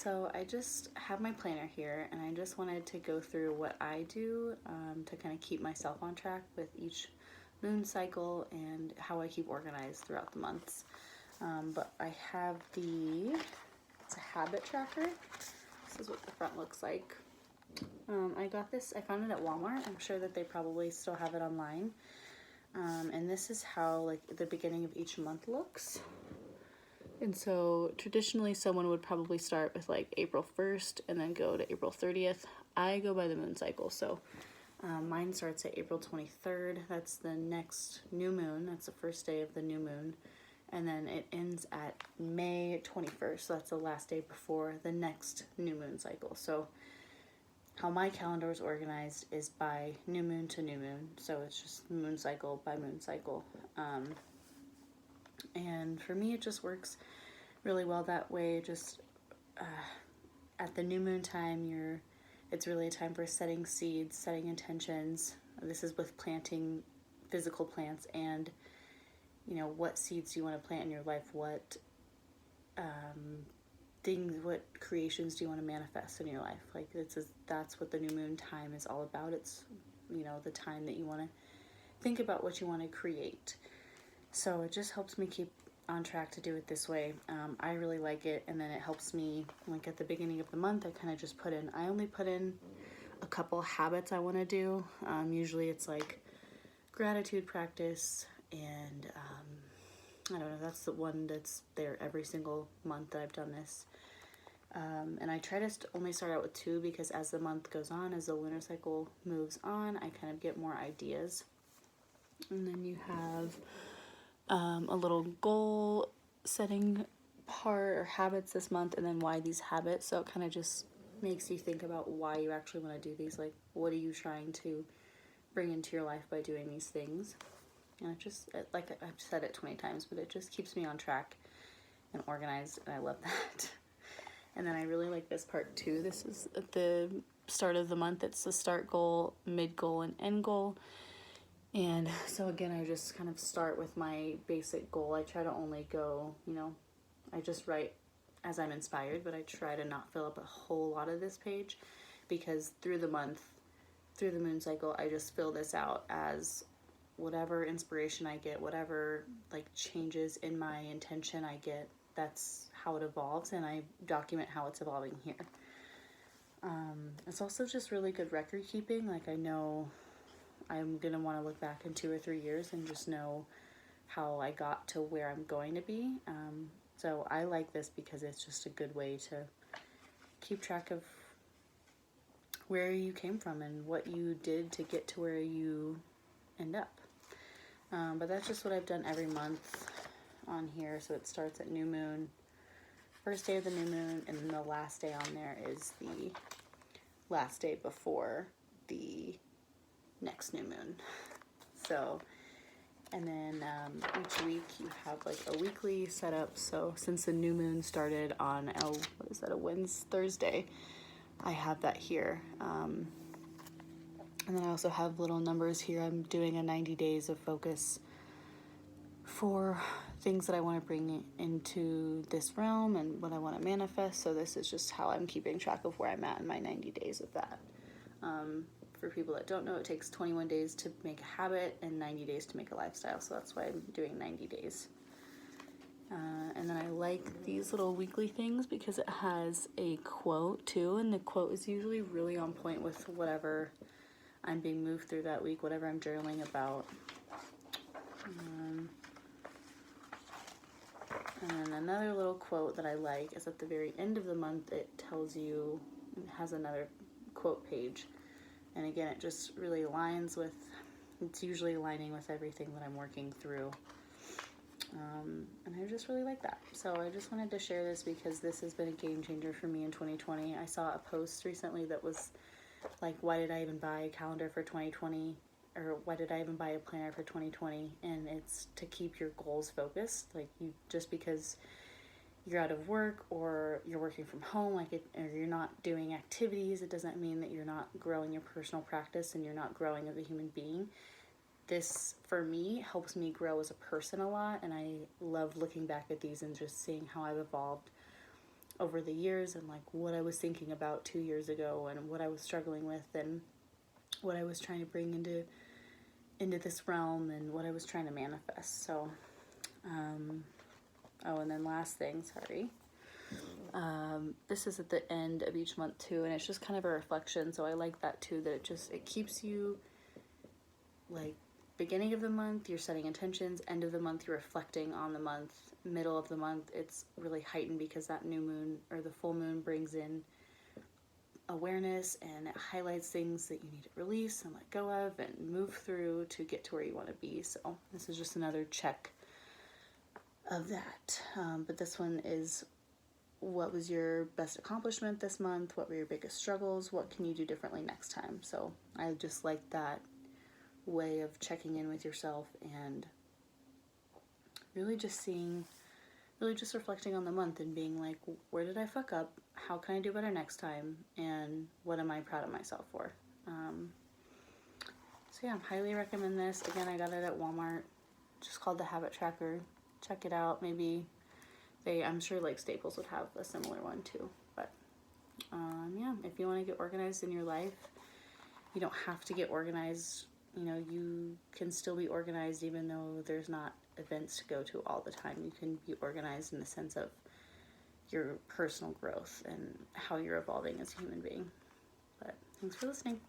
So I just have my planner here, and I just wanted to go through what I do to kind of keep myself on track with each moon cycle and how I keep organized throughout the months. But I have it's a habit tracker. This is what the front looks like. I got this, I found it at Walmart. I'm sure that they probably still have it online. And this is how like the beginning of each month looks. And so traditionally someone would probably start with like April 1st and then go to April 30th. I go by the moon cycle. So mine starts at April 23rd. That's the next new moon. That's the first day of the new moon. And then it ends at May 21st. So that's the last day before the next new moon cycle. So how my calendar is organized is by new moon to new moon. So it's just moon cycle by moon cycle. And for me, it just works really well that way. Just at the new moon time, it's really a time for setting seeds, setting intentions. This is with planting physical plants and, you know, what seeds you want to plant in your life, what what creations do you want to manifest in your life. Like that's what the new moon time is all about. It's, you know, the time that you want to think about what you want to create. So it just helps me keep on track to do it this way. I really like it, and then it helps me, like at the beginning of the month, I only put in a couple habits I want to do. Usually it's like gratitude practice, and I don't know, that's the one that's there every single month that I've done this. And I try to only start out with 2 because as the month goes on, as the lunar cycle moves on, I kind of get more ideas. And then you have a little goal setting part or habits this month, and then why these habits. So it kind of just makes you think about why you actually want to do these. Like, what are you trying to bring into your life by doing these things? And it just, like I've said it 20 times, but it just keeps me on track and organized, and I love that. And then I really like this part too. This is at the start of the month. It's the start goal, mid goal, and end goal. And so again, I just kind of start with my basic goal. I try to only go, you know, I just write as I'm inspired, but I try to not fill up a whole lot of this page, because through the month, through the moon cycle, I just fill this out as whatever inspiration I get, whatever like changes in my intention I get, that's how it evolves, and I document how it's evolving here. It's also just really good record keeping. Like, I know I'm gonna want to look back in 2 or 3 years and just know how I got to where I'm going to be. So I like this because it's just a good way to keep track of where you came from and what you did to get to where you end up. But that's just what I've done every month on here. So it starts at new moon, first day of the new moon, and then the last day on there is the last day before the next new moon. So, and then each week you have like a weekly setup. So since the new moon started on a Thursday, I have that here. And then I also have little numbers here. I'm doing a 90 days of focus for things that I want to bring into this realm and what I want to manifest. So this is just how I'm keeping track of where I'm at in my 90 days of that. For people that don't know, it takes 21 days to make a habit and 90 days to make a lifestyle. So that's why I'm doing 90 days. And then I like these little weekly things because it has a quote too. And the quote is usually really on point with whatever I'm being moved through that week, whatever I'm journaling about. And then another little quote that I like is at the very end of the month, it has another quote page. And again, it just really aligns with, it's usually aligning with everything that I'm working through. And I just really like that. So I just wanted to share this because this has been a game changer for me in 2020. I saw a post recently that was like, why did I even buy a calendar for 2020? Or why did I even buy a planner for 2020? And it's to keep your goals focused. Like, just because you're out of work or you're working from home, or you're not doing activities, it doesn't mean that you're not growing your personal practice and you're not growing as a human being. This, for me, helps me grow as a person a lot, and I love looking back at these and just seeing how I've evolved over the years, and like what I was thinking about 2 years ago, and what I was struggling with, and what I was trying to bring into this realm, and what I was trying to manifest. So oh, and then last thing, sorry, this is at the end of each month too, and it's just kind of a reflection. So I like that too, that it keeps you, like, beginning of the month you're setting intentions, end of the month you're reflecting on the month, middle of the month it's really heightened because that new moon or the full moon brings in awareness, and it highlights things that you need to release and let go of and move through to get to where you want to be. So this is just another check of that. But this one is, what was your best accomplishment this month? What were your biggest struggles? What can you do differently next time? So I just like that way of checking in with yourself and really just reflecting on the month and being like, where did I fuck up? How can I do better next time? And what am I proud of myself for? So yeah, I highly recommend this. Again, I got it at Walmart, just called the Habit Tracker. Check it out. Maybe I'm sure like Staples would have a similar one too. But yeah, if you want to get organized in your life, you don't have to get organized. You know, you can still be organized even though there's not events to go to all the time. You can be organized in the sense of your personal growth and how you're evolving as a human being. But thanks for listening.